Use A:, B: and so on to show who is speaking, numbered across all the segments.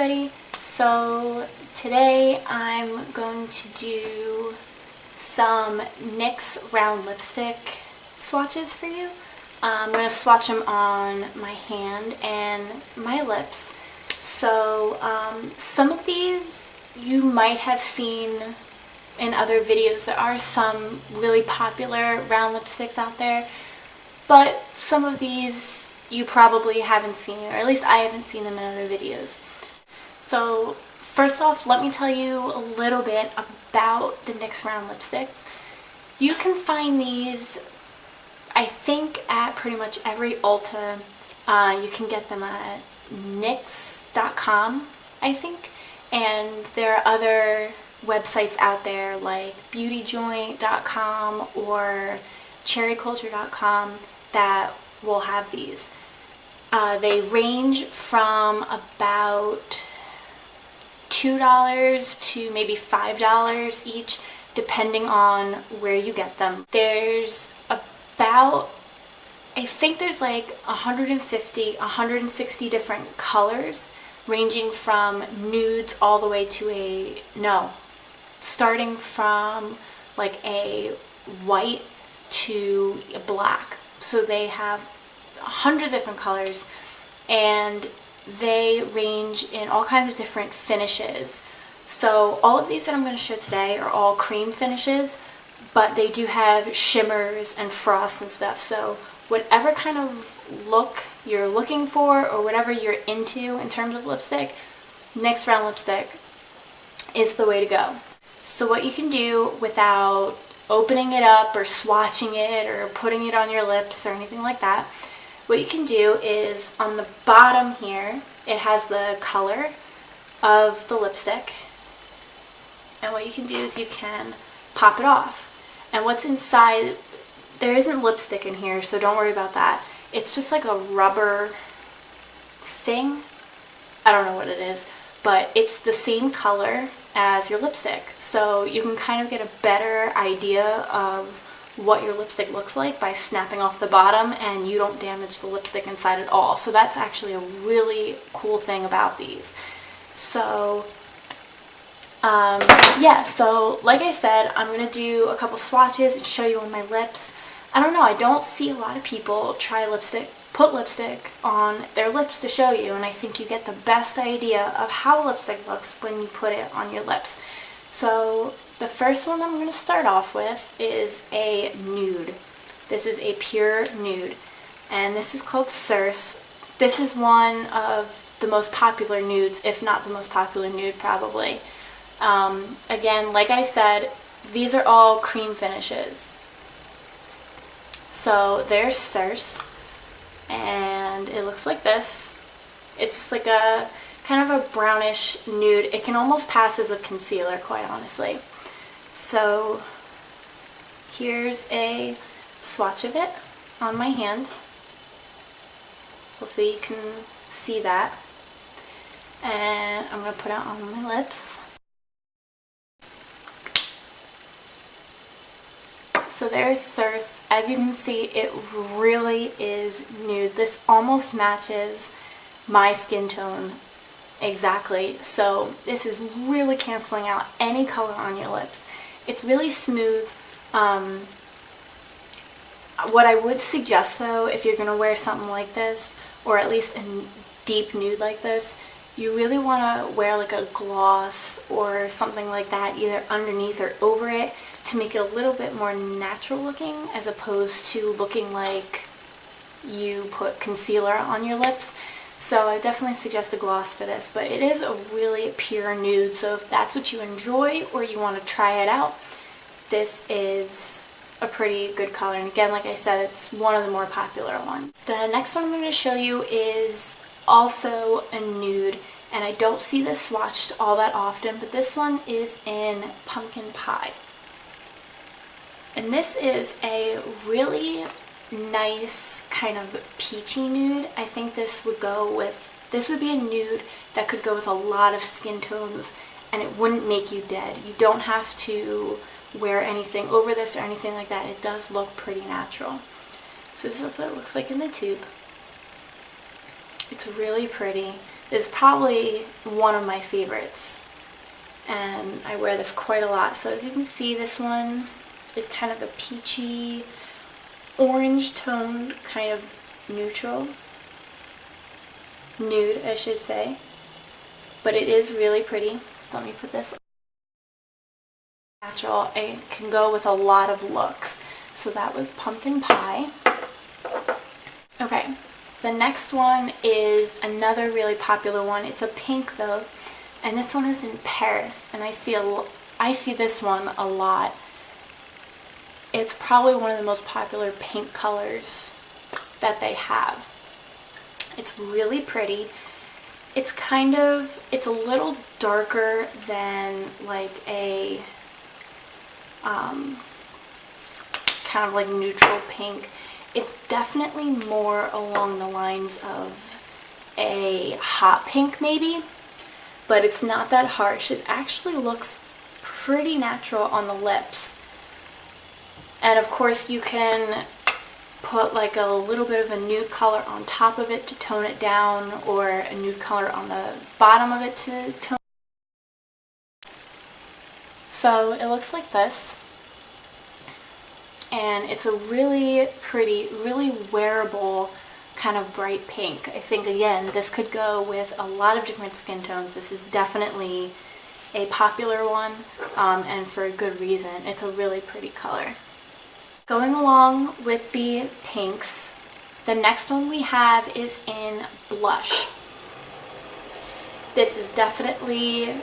A: everybody. So today I'm going to do some NYX round lipstick swatches for you. I'm going to swatch them on my hand and my lips. So some of these you might have seen in other videos. There are some really popular round lipsticks out there, but some of these you probably haven't seen, or at least I haven't seen them in other videos. So first off, let me tell you a little bit about the NYX round lipsticks. You can find these, I think, at pretty much every Ulta. You can get them at NYX.com, I think, and there are other websites out there like beautyjoint.com or cherryculture.com that will have these. They range from about $2 to maybe $5 each, depending on where you get them. There's about, I think there's like 150, 160 different colors, ranging from nudes all the way to starting from like a white to a black. So they have 100 different colors, and they range in all kinds of different finishes. So all of these that I'm going to show today are all cream finishes, but they do have shimmers and frosts and stuff. So whatever kind of look you're looking for, or whatever you're into in terms of lipstick, NYX round lipstick is the way to go. So what you can do without opening it up or swatching it or putting it on your lips or anything like that, what you can do is on the bottom here, it has the color of the lipstick, and what you can do is you can pop it off. And what's inside, there isn't lipstick in here, so don't worry about that. It's just like a rubber thing. I don't know what it is, but it's the same color as your lipstick, so you can kind of get a better idea of what your lipstick looks like by snapping off the bottom, and you don't damage the lipstick inside at all. So that's actually a really cool thing about these. So yeah, so like I said, I'm going to do a couple swatches and show you on my lips. I don't know, I don't see a lot of people put lipstick on their lips to show you, and I think you get the best idea of how lipstick looks when you put it on your lips. So the first one I'm going to start off with is a nude. This is a pure nude, and this is called Circe. This is one of the most popular nudes, if not the most popular nude probably. Again, like I said, these are all cream finishes. So there's Circe, and it looks like this. It's just like a kind of a brownish nude. It can almost pass as a concealer, quite honestly. So here's a swatch of it on my hand. Hopefully you can see that. And I'm going to put it on my lips. So there's Circe. As you can see, it really is nude. This almost matches my skin tone exactly. So this is really canceling out any color on your lips. It's really smooth. What I would suggest though, if you're going to wear something like this, or at least a deep nude like this, you really want to wear like a gloss or something like that, either underneath or over it, to make it a little bit more natural looking, as opposed to looking like you put concealer on your lips. So I definitely suggest a gloss for this, but it is a really pure nude, so if that's what you enjoy or you want to try it out, this is a pretty good color. And again, like I said, it's one of the more popular ones. The next one I'm going to show you is also a nude, and I don't see this swatched all that often, but this one is in Pumpkin Pie. And this is a really nice kind of peachy nude. I think this would be a nude that could go with a lot of skin tones, and it wouldn't make you dead. You don't have to wear anything over this or anything like that. It does look pretty natural. So this is what it looks like in the tube. It's really pretty. is probably one of my favorites, and I wear this quite a lot. So as you can see, this one is kind of a peachy orange toned, kind of nude, I should say, but it is really pretty. So let me put this natural. It can go with a lot of looks. So that was pumpkin pie. Okay, the next one is another really popular one. It's a pink though, and this one is in Paris, and I see this one a lot. It's probably one of the most popular pink colors that they have. It's really pretty. It's a little darker than like a kind of like neutral pink. It's definitely more along the lines of a hot pink maybe, but it's not that harsh. It actually looks pretty natural on the lips. And of course you can put like a little bit of a nude color on top of it to tone it down, or a nude color on the bottom of it to tone it. So it looks like this. And it's a really pretty, really wearable kind of bright pink. I think, again, this could go with a lot of different skin tones. This is definitely a popular one, and for a good reason. It's a really pretty color. Going along with the pinks, the next one we have is in blush. This is definitely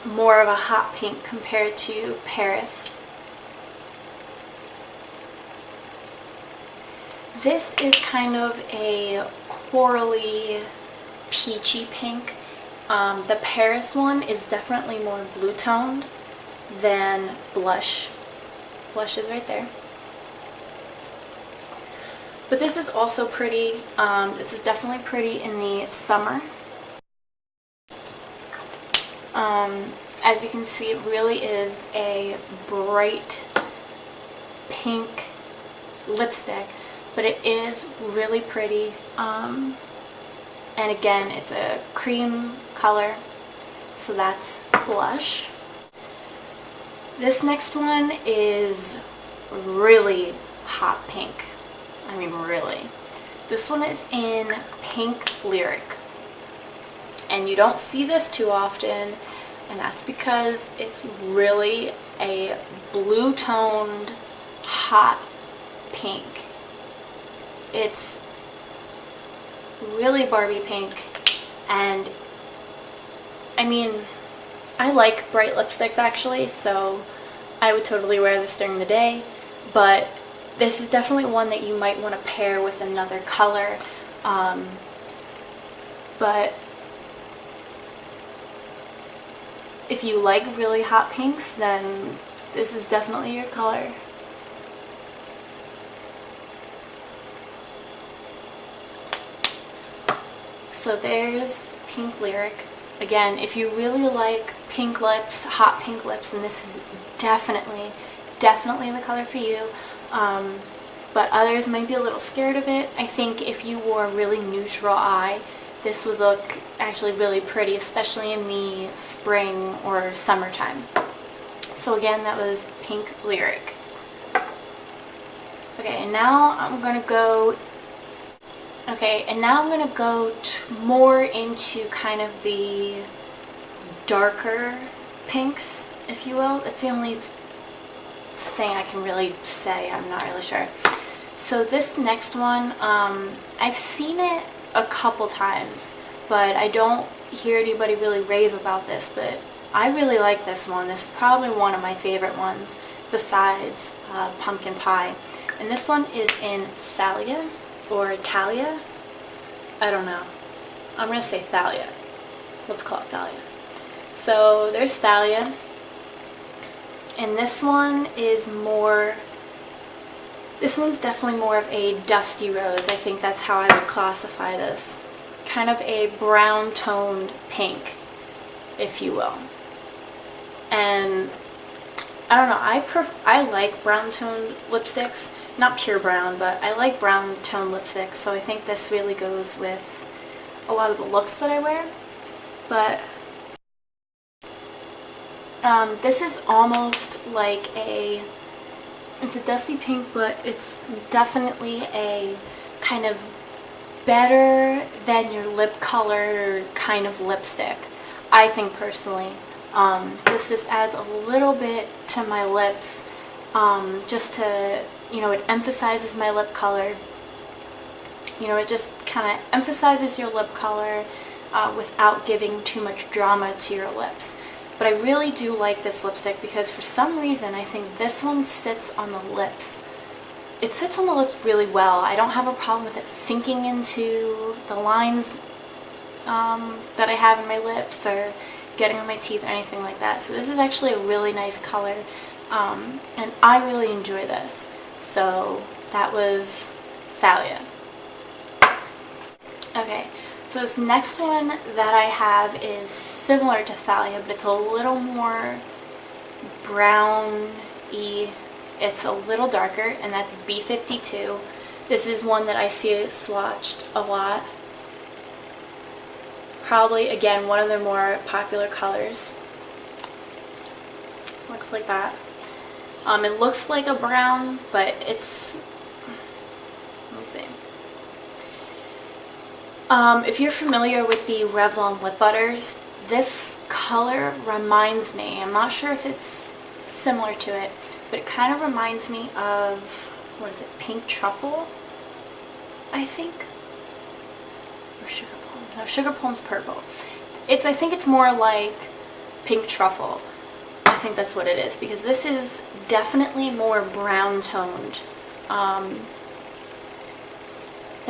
A: more of a hot pink compared to Paris. This is kind of a corally, peachy pink. The Paris one is definitely more blue toned than blush. Blush is right there. But this is also pretty. This is definitely pretty in the summer. As you can see, it really is a bright pink lipstick, but it is really pretty. And again, it's a cream color, so that's blush. This next one is really hot pink. I mean, really. This one is in Pink Lyric. And you don't see this too often, and that's because it's really a blue-toned, hot pink. It's really Barbie pink, and I mean, I like bright lipsticks actually, so I would totally wear this during the day, but this is definitely one that you might want to pair with another color. But if you like really hot pinks, then this is definitely your color. So there's Pink Lyric. Again, if you really like pink lips, hot pink lips, then this is definitely the color for you. But others might be a little scared of it. I think if you wore a really neutral eye, this would look actually really pretty, especially in the spring or summertime. So again, that was Pink Lyric. Okay, and now I'm gonna go more into kind of the darker pinks, if you will. That's the only thing I can really say. I'm not really sure. So this next one, I've seen it a couple times, but I don't hear anybody really rave about this, but I really like this one. This is probably one of my favorite ones besides Pumpkin Pie. And this one is in Thalia, or Thalia. I don't know. I'm going to say Thalia. Let's call it Thalia. So there's Thalia. And this one is more, this one's definitely more of a dusty rose. I think that's how I would classify this. Kind of a brown toned pink, if you will. And I don't know, I like brown toned lipsticks. Not pure brown, but I like brown toned lipsticks, so I think this really goes with a lot of the looks that I wear. But this is almost like it's a dusty pink, but it's definitely a kind of better than your lip color kind of lipstick, I think personally. This just adds a little bit to my lips, just to, you know, it emphasizes my lip color. You know, it just kind of emphasizes your lip color without giving too much drama to your lips. But I really do like this lipstick because for some reason I think this one sits on the lips. It sits on the lips really well. I don't have a problem with it sinking into the lines that I have in my lips or getting on my teeth or anything like that. So this is actually a really nice color, and I really enjoy this. So that was Thalia. Okay, so this next one that I have is similar to Thalia, but it's a little more brown-y. It's a little darker, and that's B52. This is one that I see swatched a lot. Probably, again, one of their more popular colors. Looks like that. It looks like a brown, but it's, let me see. If you're familiar with the Revlon lip butters, this color reminds me, I'm not sure if it's similar to it, but it kind of reminds me of, what is it, Pink Truffle, I think? Or Sugar Plum? No, Sugar Plum's purple. I think it's more like Pink Truffle. I think that's what it is, because this is definitely more brown toned. And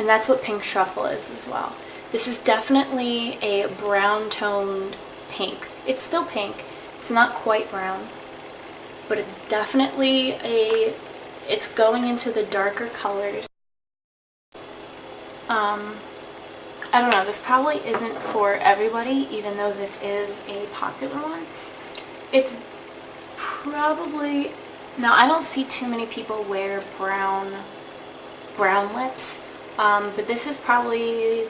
A: that's what Pink Truffle is as well. This is definitely a brown toned pink. It's still pink. It's not quite brown, but it's definitely it's going into the darker colors. I don't know, this probably isn't for everybody, even though this is a popular one. It's probably, now I don't see too many people wear brown lips, but this is probably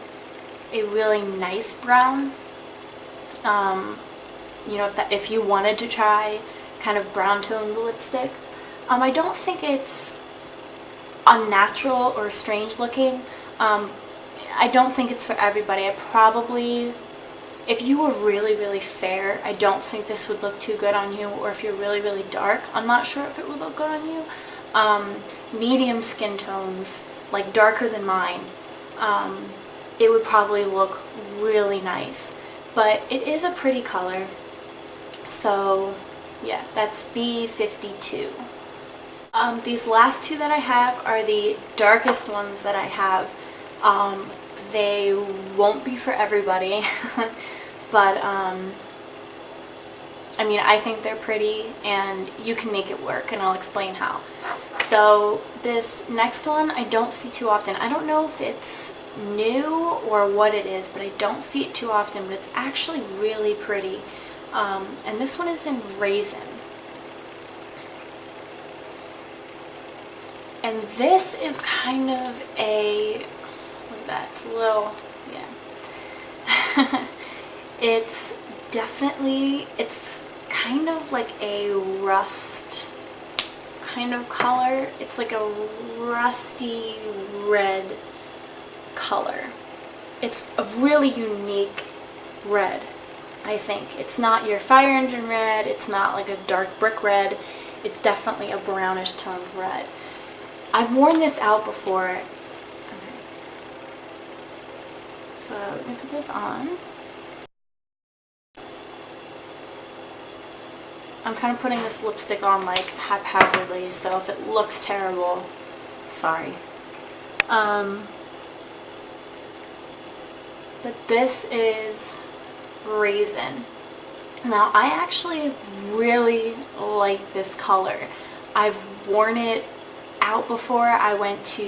A: a really nice brown. You know, if you wanted to try kind of brown toned lipstick. I don't think it's unnatural or strange looking. I don't think it's for everybody. If you were really, really fair, I don't think this would look too good on you. Or if you're really, really dark, I'm not sure if it would look good on you. Medium skin tones, like darker than mine, it would probably look really nice. But it is a pretty color. So yeah, that's B52. These last two that I have are the darkest ones that I have. They won't be for everybody, but I mean, I think they're pretty and you can make it work, and I'll explain how. So this next one I don't see too often. I don't know if it's new or what it is, but I don't see it too often, but it's actually really pretty. And this one is in Raisin. And this is kind of a, look at that, it's a little, yeah. It's definitely, it's kind of like a rust kind of color. It's like a rusty red color. It's a really unique red, I think. It's not your fire engine red, it's not like a dark brick red. It's definitely a brownish toned red. I've worn this out before. Okay. So let me put this on. I'm kind of putting this lipstick on like haphazardly, so if it looks terrible, sorry. But this is Raisin. Now I actually really like this color. I've worn it out before. I went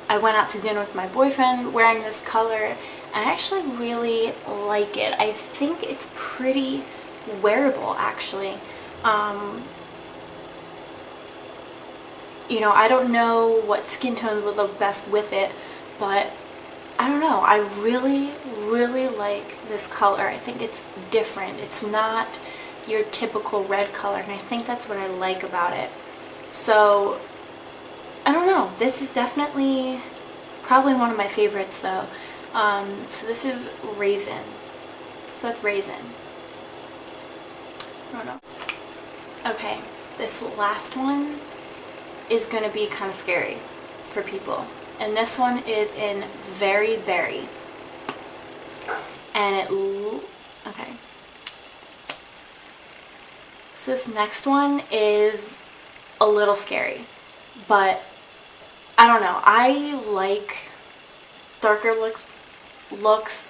A: out to dinner with my boyfriend wearing this color, and I actually really like it. I think it's pretty wearable, actually. You know, I don't know what skin tone would look best with it, but I don't know, I really like this color. I think it's different. It's not your typical red color, and I think that's what I like about it. So I don't know, this is definitely probably one of my favorites though. So this is Raisin. So that's Raisin. I don't know. Okay, this last one is going to be kind of scary for people. And this one is in Very Berry. And okay. So this next one is a little scary. But I don't know. I like darker looks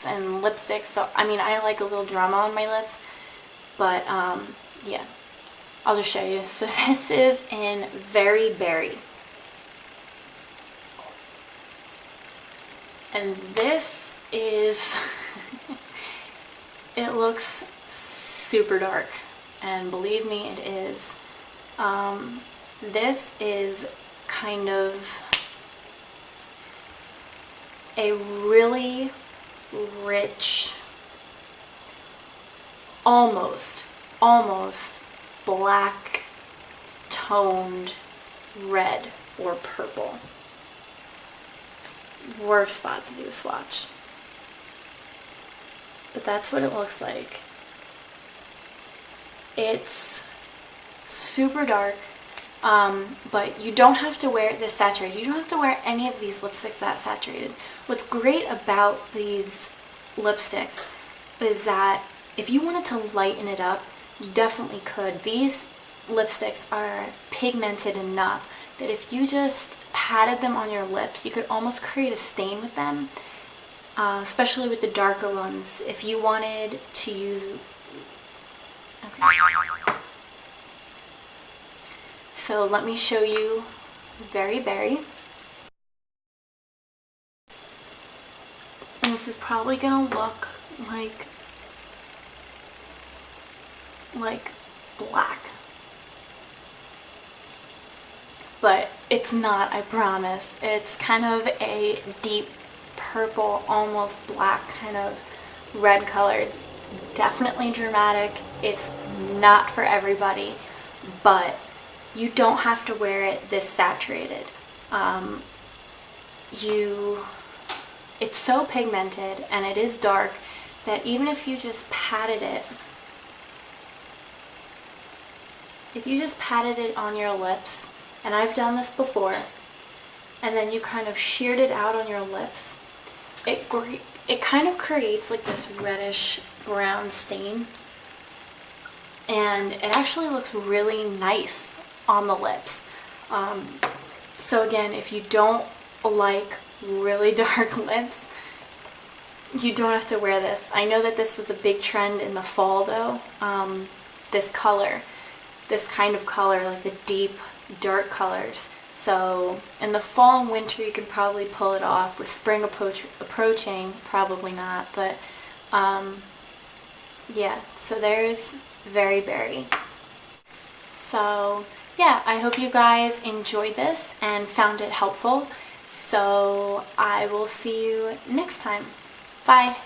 A: and lipsticks. So, I mean, I like a little drama on my lips. But, yeah. I'll just show you. So this is in Very Berry. And this is, it looks super dark. And believe me, it is. This is kind of a really rich, almost black toned red or purple. Worst spot to do a swatch. But that's what it looks like. It's super dark, but you don't have to wear this saturated. You don't have to wear any of these lipsticks that saturated. What's great about these lipsticks is that if you wanted to lighten it up, you definitely could. These lipsticks are pigmented enough that if you just patted them on your lips, you could almost create a stain with them, especially with the darker ones. If you wanted to use... Okay. So let me show you Very Berry. And this is probably gonna look like black. But it's not, I promise. It's kind of a deep purple, almost black kind of red color. It's definitely dramatic. It's not for everybody, but you don't have to wear it this saturated. It's so pigmented and it is dark that even if you just patted it, on your lips, and I've done this before, and then you kind of sheared it out on your lips, it kind of creates like this reddish brown stain, and it actually looks really nice on the lips. So again, if you don't like really dark lips, you don't have to wear this. I know that this was a big trend in the fall though, this kind of color, like the deep dark colors. So in the fall and winter you could probably pull it off. With spring approaching, probably not, but yeah, so there's Very Berry. So yeah, I hope you guys enjoyed this and found it helpful. So I will see you next time. Bye!